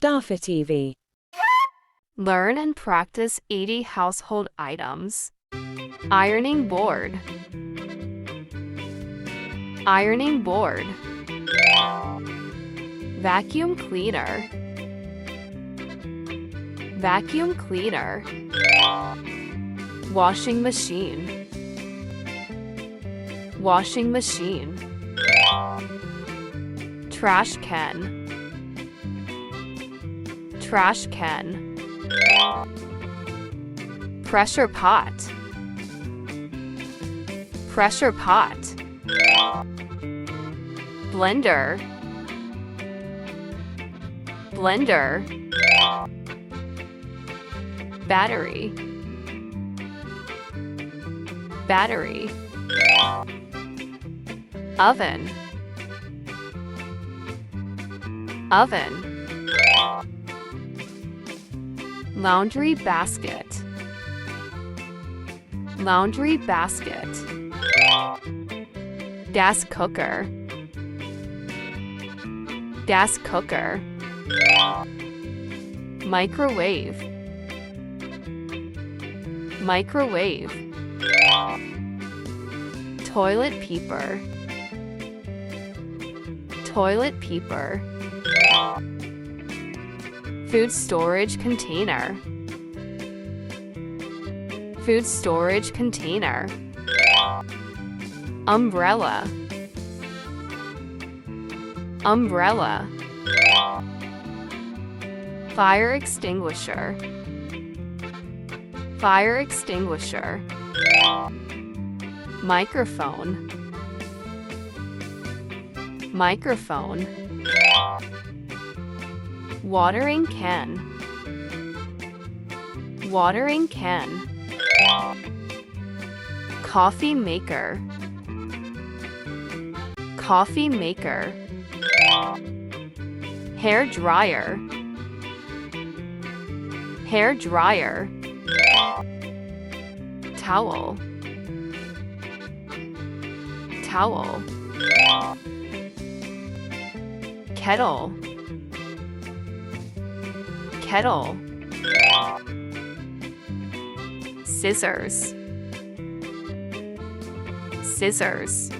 Dafetivi. Learn and practice 80 household items. Ironing board. Ironing board. Vacuum cleaner. Vacuum cleaner. Washing machine. Washing machine. Trash can. Trash can. Pressure pot. Pressure pot. Blender. Blender. Battery. Battery. Oven. Oven. Laundry basket. Laundry basket. Gas cooker. Gas cooker. Microwave. Microwave. Toilet paper. Toilet paper. Food storage container. Food storage container. Umbrella. Umbrella. Fire extinguisher. Fire extinguisher. Microphone. Microphone. Watering can. Watering can. Coffee maker. Coffee maker. Hair dryer. Hair dryer. Towel. Towel. Kettle. Kettle. Scissors. Scissors.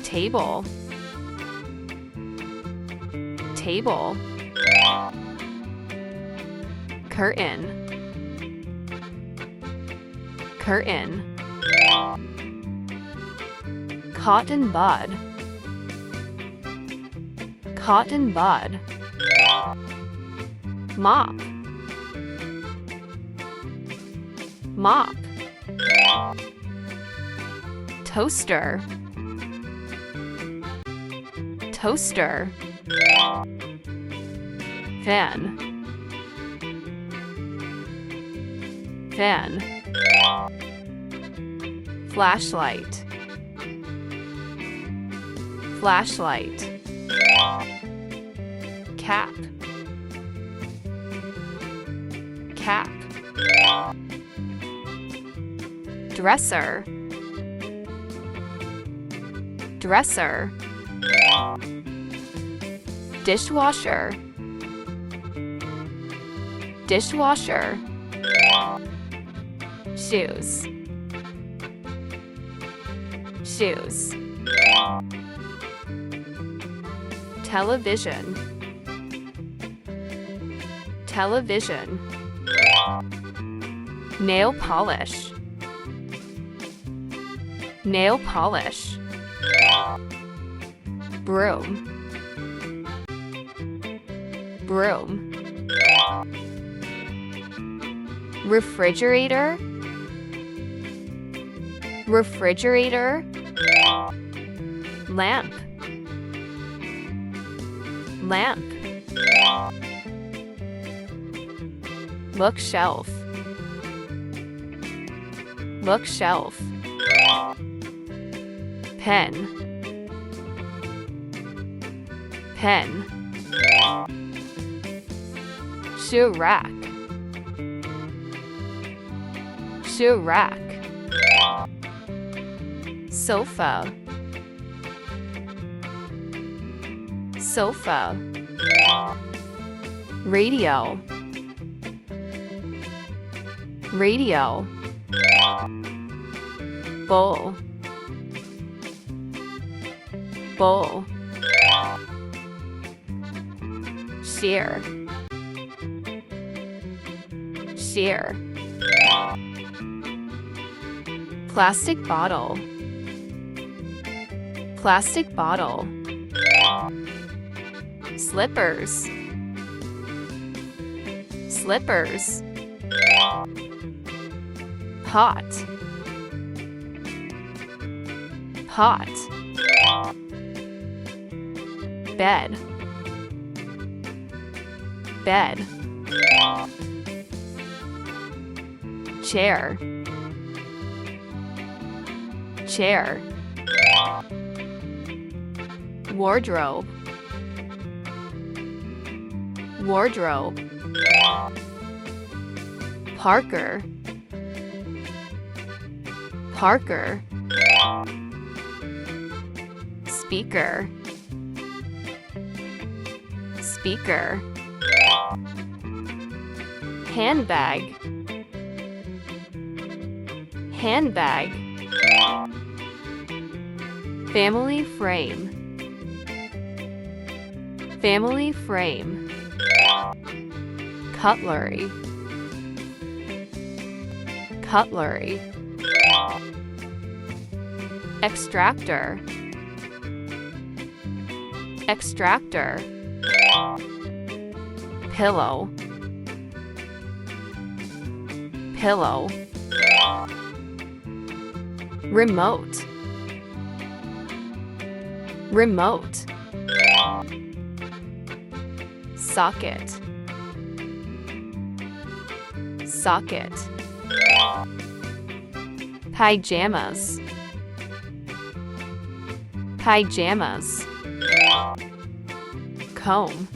Table. Table. Curtain. Curtain. Cotton bud. Cotton bud. Mop. Mop. Toaster. Toaster. Fan. Fan. Flashlight. Flashlight. Cap. Cap. Dresser. Dresser. Dishwasher. Dishwasher. Shoes. Shoes. Television. Television. Nail polish. Nail polish. Broom. Broom. Refrigerator. Refrigerator. Lamp. Lamp. Bookshelf. Bookshelf. Pen. Pen. Shoe rack. Shoe rack. Sofa. Sofa. radio, radio, bowl, bowl, shear, shear, plastic bottle, plastic bottle, slippers, slippers, pot, pot, bed, bed, chair, chair, wardrobe, wardrobe, Parker, Parker, speaker, speaker, handbag, handbag, family frame, family frame, cutlery, cutlery, extractor, extractor, pillow, pillow, remote, remote, socket, socket, pajamas, pajamas, comb,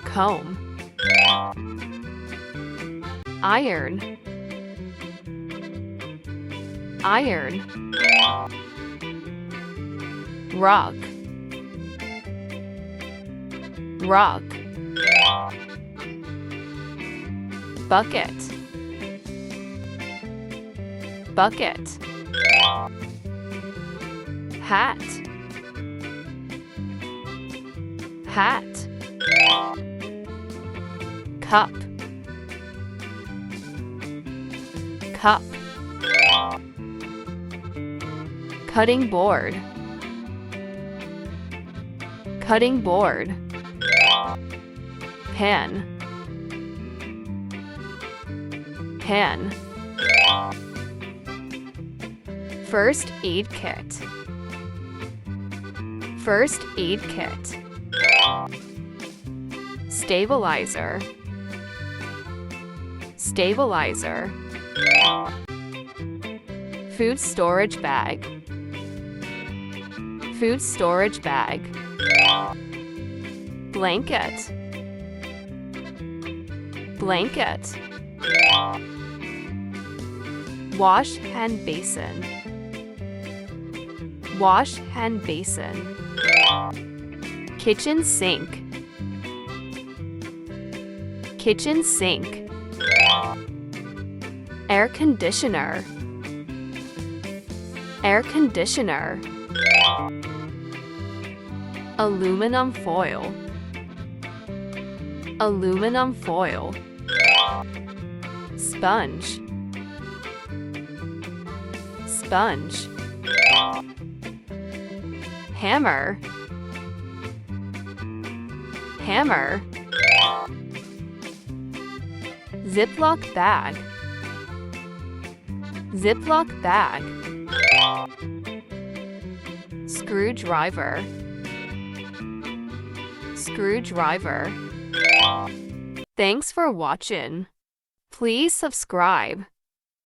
comb, iron, iron, rug, rug, bucket, bucket, hat, hat, cup, cup, cutting board, cutting board, pan, pan, first aid kit, first aid kit, stabilizer, stabilizer, food storage bag, food storage bag, blanket, blanket, wash hand basin, wash hand basin, kitchen sink, kitchen sink, air conditioner, air conditioner, aluminum foil, aluminum foil, sponge, sponge, hammer, hammer, Ziploc bag, Ziploc bag, screwdriver, screwdriver. Thanks for watching. Please subscribe.